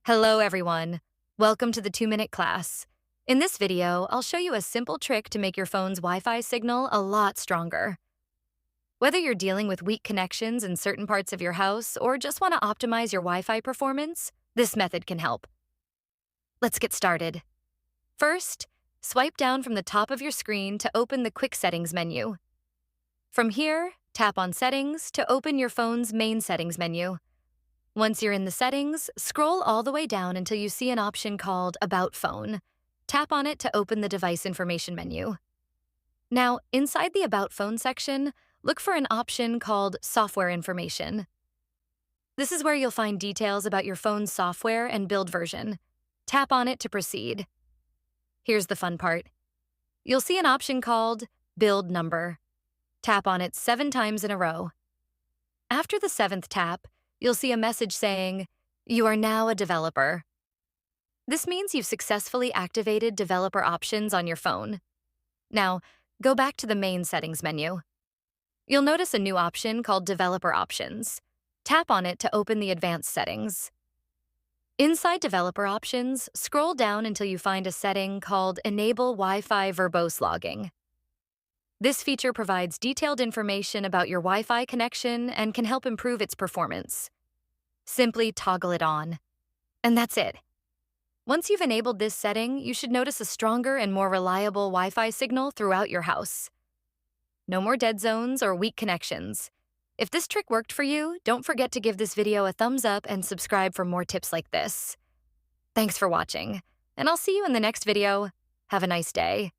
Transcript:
Hello, everyone. Welcome to the 2-minute class. In this video, I'll show you a simple trick to make your phone's Wi-Fi signal a lot stronger. Whether you're dealing with weak connections in certain parts of your house or just want to optimize your Wi-Fi performance, this method can help. Let's get started. First, swipe down from the top of your screen to open the Quick Settings menu. From here, tap on Settings to open your phone's main settings menu. Once you're in the settings, scroll all the way down until you see an option called About Phone. Tap on it to open the device information menu. Now, inside the About Phone section, look for an option called Software Information. This is where you'll find details about your phone's software and build version. Tap on it to proceed. Here's the fun part. You'll see an option called Build Number. Tap on it 7 times in a row. After the 7th tap, you'll see a message saying, "You are now a developer." This means you've successfully activated developer options on your phone. Now, go back to the main settings menu. You'll notice a new option called Developer Options. Tap on it to open the advanced settings. Inside Developer Options, scroll down until you find a setting called Enable Wi-Fi Verbose Logging. This feature provides detailed information about your Wi-Fi connection and can help improve its performance. Simply toggle it on. And that's it. Once you've enabled this setting, you should notice a stronger and more reliable Wi-Fi signal throughout your house. No more dead zones or weak connections. If this trick worked for you, don't forget to give this video a thumbs up and subscribe for more tips like this. Thanks for watching, and I'll see you in the next video. Have a nice day.